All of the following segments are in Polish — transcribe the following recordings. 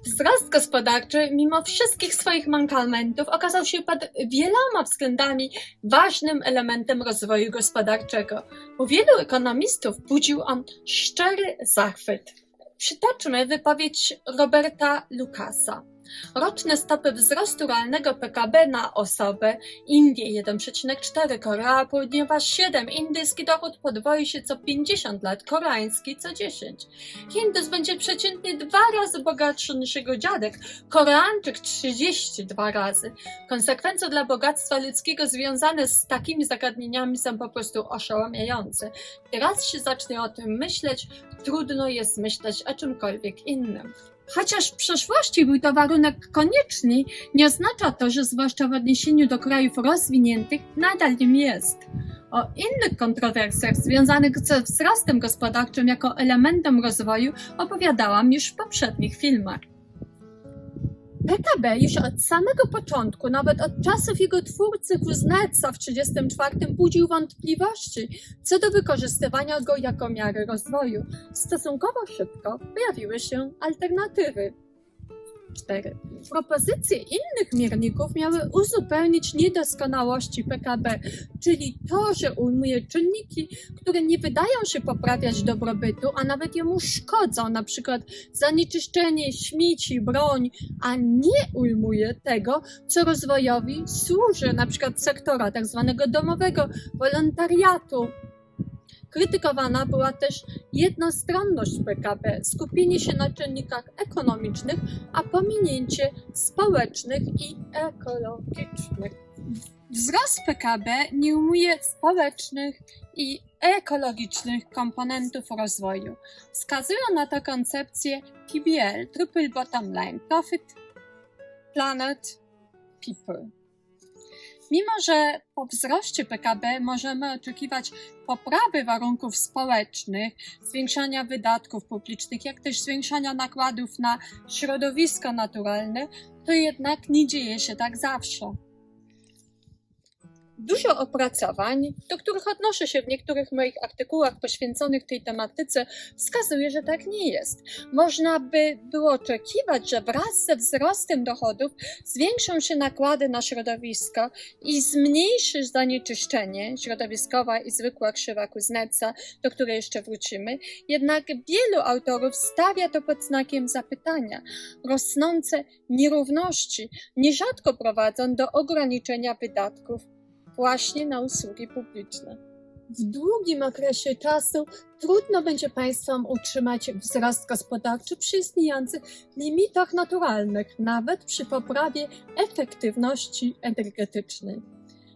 Wzrost gospodarczy, mimo wszystkich swoich mankamentów, okazał się pod wieloma względami ważnym elementem rozwoju gospodarczego. U wielu ekonomistów budził on szczery zachwyt. Przytoczmy wypowiedź Roberta Lucasa. Roczne stopy wzrostu realnego PKB na osobę: Indie 1,4, Korea Południowa 7, indyjski dochód podwoi się co 50 lat, koreański co 10. Hindus będzie przeciętnie 2 razy bogatszy niż jego dziadek, Koreańczyk 32 razy. Konsekwencje dla bogactwa ludzkiego związane z takimi zagadnieniami są po prostu oszałamiające. Raz się zacznie o tym myśleć, trudno jest myśleć o czymkolwiek innym. Chociaż w przeszłości był to warunek konieczny, nie oznacza to, że zwłaszcza w odniesieniu do krajów rozwiniętych nadal nim jest. O innych kontrowersjach związanych ze wzrostem gospodarczym jako elementem rozwoju opowiadałam już w poprzednich filmach. PKB już od samego początku, nawet od czasów jego twórcy Kuznetsa w 1934, budził wątpliwości co do wykorzystywania go jako miary rozwoju. Stosunkowo szybko pojawiły się alternatywy. 4. Propozycje innych mierników miały uzupełnić niedoskonałości PKB, czyli to, że ujmuje czynniki, które nie wydają się poprawiać dobrobytu, a nawet jemu szkodzą, np. zanieczyszczenie, śmieci, broń, a nie ujmuje tego, co rozwojowi służy, np. sektora tzw. domowego, wolontariatu. Krytykowana była też jednostronność PKB, skupienie się na czynnikach ekonomicznych, a pominięcie społecznych i ekologicznych. Wzrost PKB nie ujmuje społecznych i ekologicznych komponentów rozwoju. Wskazują na to koncepcje PBL, Triple Bottom Line, Profit, Planet, People. Mimo że po wzroście PKB możemy oczekiwać poprawy warunków społecznych, zwiększania wydatków publicznych, jak też zwiększania nakładów na środowisko naturalne, to jednak nie dzieje się tak zawsze. Dużo opracowań, do których odnoszę się w niektórych moich artykułach poświęconych tej tematyce, wskazuje, że tak nie jest. Można by było oczekiwać, że wraz ze wzrostem dochodów zwiększą się nakłady na środowisko i zmniejszy zanieczyszczenie środowiskowe i zwykła krzywa Kuznetsa, do której jeszcze wrócimy. Jednak wielu autorów stawia to pod znakiem zapytania. Rosnące nierówności nierzadko prowadzą do ograniczenia wydatków właśnie na usługi publiczne. W długim okresie czasu trudno będzie państwom utrzymać wzrost gospodarczy przy istniejących limitach naturalnych, nawet przy poprawie efektywności energetycznej.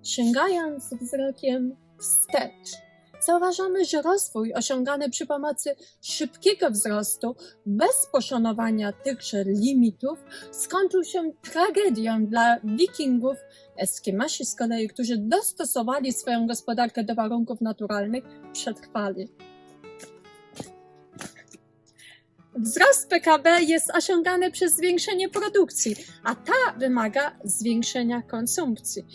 Sięgając wzrokiem wstecz, zauważamy, że rozwój osiągany przy pomocy szybkiego wzrostu, bez poszanowania tychże limitów, skończył się tragedią dla Wikingów. Eskimasi z kolei, którzy dostosowali swoją gospodarkę do warunków naturalnych, przetrwali. Wzrost PKB jest osiągany przez zwiększenie produkcji, a ta wymaga zwiększenia konsumpcji.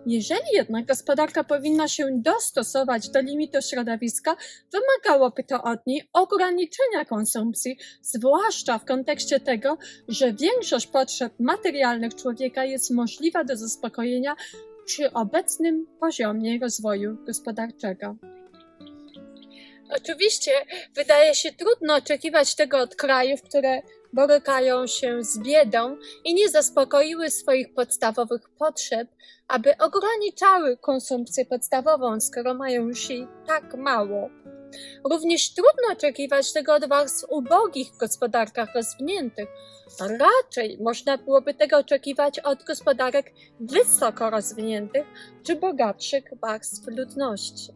Jeżeli jednak gospodarka powinna się dostosować do limitu środowiska, wymagałoby to od niej ograniczenia konsumpcji, zwłaszcza w kontekście tego, że większość potrzeb materialnych człowieka jest możliwa do zaspokojenia przy obecnym poziomie rozwoju gospodarczego. Oczywiście wydaje się trudno oczekiwać tego od krajów, które borykają się z biedą i nie zaspokoiły swoich podstawowych potrzeb, aby ograniczały konsumpcję podstawową, skoro mają już jej tak mało. Również trudno oczekiwać tego od warstw ubogich w gospodarkach rozwiniętych. Raczej można byłoby tego oczekiwać od gospodarek wysoko rozwiniętych czy bogatszych warstw ludności.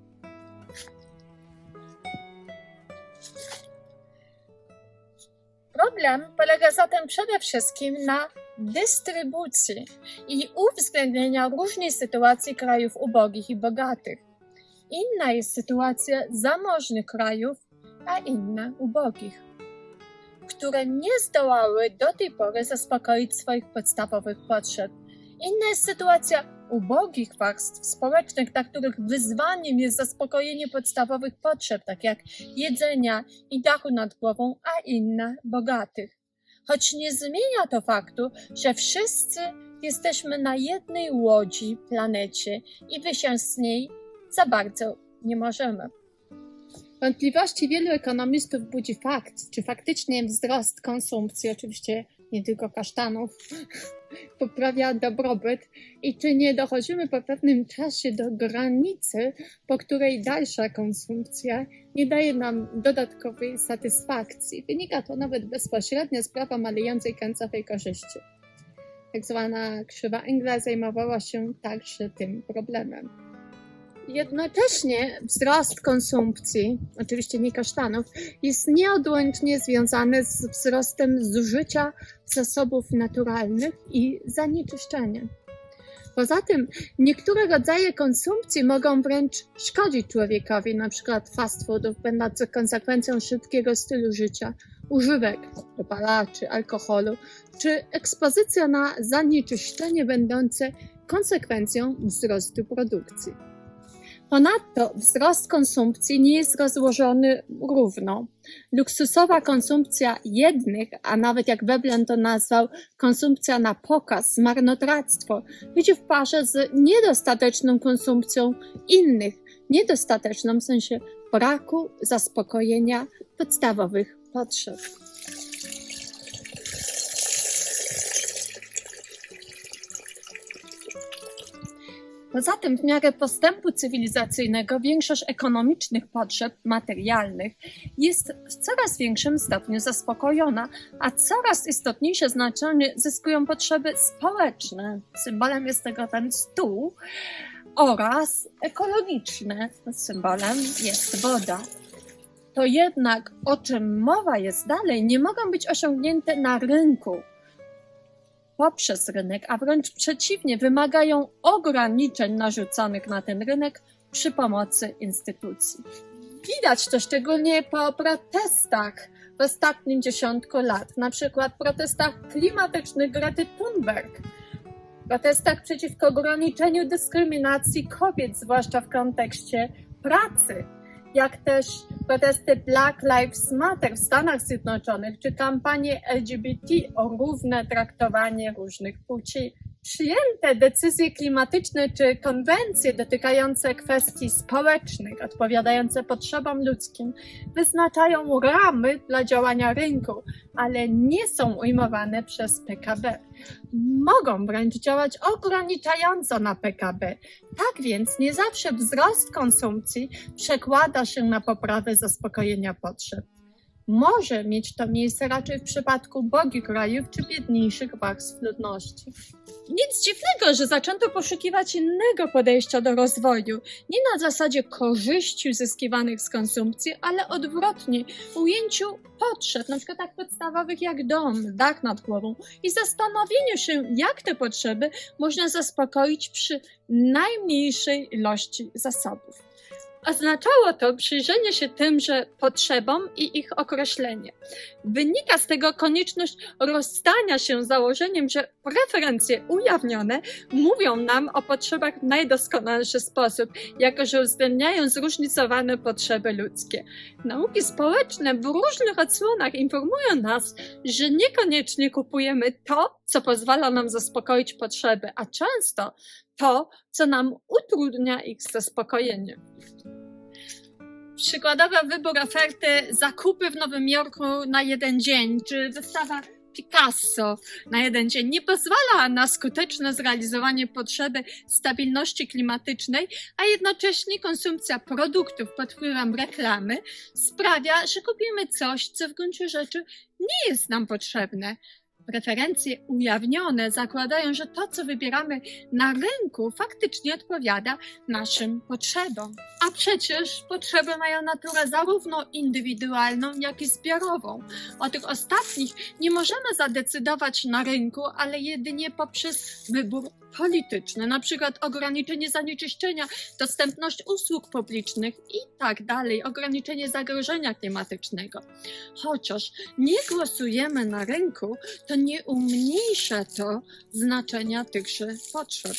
Problem polega zatem przede wszystkim na dystrybucji i uwzględnienia różnej sytuacji krajów ubogich i bogatych. Inna jest sytuacja zamożnych krajów, a inna ubogich, które nie zdołały do tej pory zaspokoić swoich podstawowych potrzeb. Inna jest sytuacja ubogich warstw społecznych, dla których wyzwaniem jest zaspokojenie podstawowych potrzeb, tak jak jedzenia i dachu nad głową, a inna bogatych. choć nie zmienia to faktu, że wszyscy jesteśmy na jednej łodzi, planecie i wysiąść z niej za bardzo nie możemy. Wątpliwości wielu ekonomistów budzi fakt, czy faktycznie wzrost konsumpcji, oczywiście nie tylko kasztanów, poprawia dobrobyt i czy nie dochodzimy po pewnym czasie do granicy, po której dalsza konsumpcja nie daje nam dodatkowej satysfakcji. Wynika to nawet bezpośrednio z prawa malejącej końcowej korzyści. Tak zwana krzywa Engla zajmowała się także tym problemem. Jednocześnie wzrost konsumpcji, oczywiście nie kasztanów, jest nieodłącznie związany z wzrostem zużycia zasobów naturalnych i zanieczyszczenia. Poza tym niektóre rodzaje konsumpcji mogą wręcz szkodzić człowiekowi, np. fast foodów będących konsekwencją szybkiego stylu życia, używek dopalaczy, alkoholu, czy ekspozycja na zanieczyszczenie będące konsekwencją wzrostu produkcji. Ponadto wzrost konsumpcji nie jest rozłożony równo. Luksusowa konsumpcja jednych, a nawet jak Veblen to nazwał, konsumpcja na pokaz, marnotrawstwo, idzie w parze z niedostateczną konsumpcją innych, niedostateczną w sensie braku zaspokojenia podstawowych potrzeb. Poza tym w miarę postępu cywilizacyjnego większość ekonomicznych potrzeb materialnych jest w coraz większym stopniu zaspokojona, a coraz istotniejsze znaczenie zyskują potrzeby społeczne. Symbolem jest tego ten stół oraz ekologiczne. Symbolem jest woda. To jednak, o czym mowa jest dalej, nie mogą być osiągnięte na rynku, poprzez rynek, a wręcz przeciwnie, wymagają ograniczeń narzuconych na ten rynek przy pomocy instytucji. Widać to szczególnie po protestach w ostatnim dziesiątku lat, na przykład protestach klimatycznych Grety Thunberg, protestach przeciwko ograniczeniu dyskryminacji kobiet, zwłaszcza w kontekście pracy, jak też protesty Black Lives Matter w Stanach Zjednoczonych, czy kampanie LGBT o równe traktowanie różnych płci. Przyjęte decyzje klimatyczne czy konwencje dotykające kwestii społecznych, odpowiadające potrzebom ludzkim, wyznaczają ramy dla działania rynku, ale nie są ujmowane przez PKB. Mogą wręcz działać ograniczająco na PKB. Tak więc nie zawsze wzrost konsumpcji przekłada się na poprawę zaspokojenia potrzeb. Może mieć to miejsce raczej w przypadku ubogich krajów czy biedniejszych warstw ludności. Nic dziwnego, że zaczęto poszukiwać innego podejścia do rozwoju, nie na zasadzie korzyści uzyskiwanych z konsumpcji, ale odwrotnie, ujęciu potrzeb, np. tak podstawowych jak dom, dach nad głową i zastanowieniu się, jak te potrzeby można zaspokoić przy najmniejszej ilości zasobów. Oznaczało to przyjrzenie się tymże potrzebom i ich określenie. Wynika z tego konieczność rozstania się z założeniem, że preferencje ujawnione mówią nam o potrzebach w najdoskonalszy sposób, jako że uwzględniają zróżnicowane potrzeby ludzkie. Nauki społeczne w różnych odsłonach informują nas, że niekoniecznie kupujemy to, co pozwala nam zaspokoić potrzeby, a często to, co nam utrudnia ich zaspokojenie. Przykładowy wybór oferty zakupy w Nowym Jorku na jeden dzień, czy wystawa Picasso na jeden dzień nie pozwala na skuteczne zrealizowanie potrzeby stabilności klimatycznej, a jednocześnie konsumpcja produktów pod wpływem reklamy sprawia, że kupimy coś, co w gruncie rzeczy nie jest nam potrzebne. Preferencje ujawnione zakładają, że to, co wybieramy na rynku, faktycznie odpowiada naszym potrzebom. A przecież potrzeby mają naturę zarówno indywidualną, jak i zbiorową. O tych ostatnich nie możemy zadecydować na rynku, ale jedynie poprzez wybór polityczny, na przykład ograniczenie zanieczyszczenia, dostępność usług publicznych i tak dalej, ograniczenie zagrożenia klimatycznego. Chociaż nie głosujemy na rynku, to nie umniejsza to znaczenia tychże potrzeb.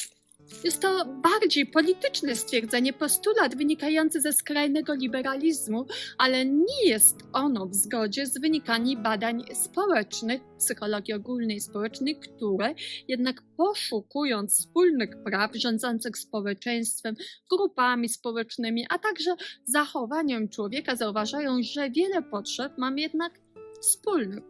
Jest to bardziej polityczne stwierdzenie, postulat wynikający ze skrajnego liberalizmu, ale nie jest ono w zgodzie z wynikami badań społecznych, psychologii ogólnej i społecznej, które jednak poszukując wspólnych praw rządzących społeczeństwem, grupami społecznymi, a także zachowaniem człowieka zauważają, że wiele potrzeb mamy jednak wspólnych.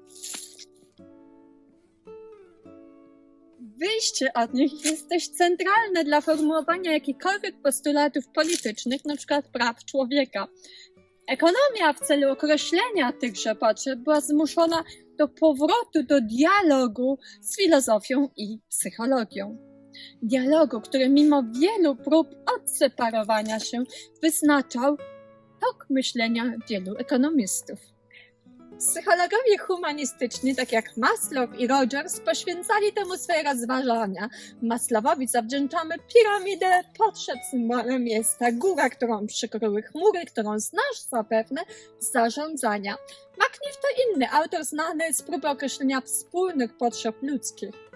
Wyjście od nich jest dość centralne dla formułowania jakichkolwiek postulatów politycznych, np. praw człowieka. Ekonomia w celu określenia tychże potrzeb była zmuszona do powrotu do dialogu z filozofią i psychologią. Dialogu, który mimo wielu prób odseparowania się wyznaczał tok myślenia wielu ekonomistów. Psychologowie humanistyczni, tak jak Maslow i Rogers, poświęcali temu swoje rozważania. Maslowowi zawdzięczamy piramidę potrzeb. Symbolem jest ta góra, którą przykryły chmury, którą znasz zapewne z zarządzania. McNiff to inny autor znany z próby określenia wspólnych potrzeb ludzkich.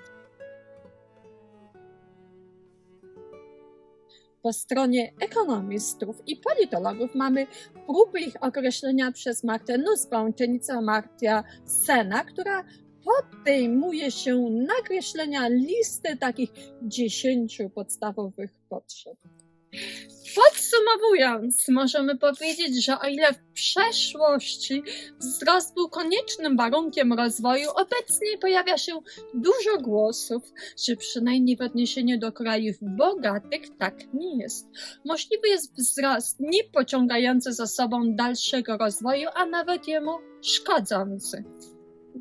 Po stronie ekonomistów i politologów mamy próby ich określenia przez Martę Nussbaum, uczennicę Amartya Sena, która podejmuje się nakreślenia listy takich 10 podstawowych potrzeb. Podsumowując, możemy powiedzieć, że o ile w przeszłości wzrost był koniecznym warunkiem rozwoju, obecnie pojawia się dużo głosów, że przynajmniej w odniesieniu do krajów bogatych tak nie jest. Możliwy jest wzrost nie pociągający za sobą dalszego rozwoju, a nawet jemu szkodzący.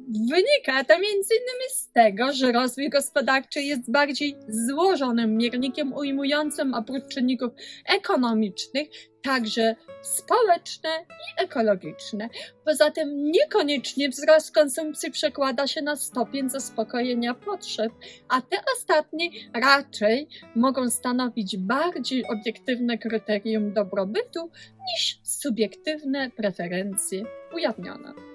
Wynika to m.in. z tego, że rozwój gospodarczy jest bardziej złożonym miernikiem ujmującym oprócz czynników ekonomicznych także społeczne i ekologiczne. Poza tym niekoniecznie wzrost konsumpcji przekłada się na stopień zaspokojenia potrzeb, a te ostatnie raczej mogą stanowić bardziej obiektywne kryterium dobrobytu niż subiektywne preferencje ujawnione.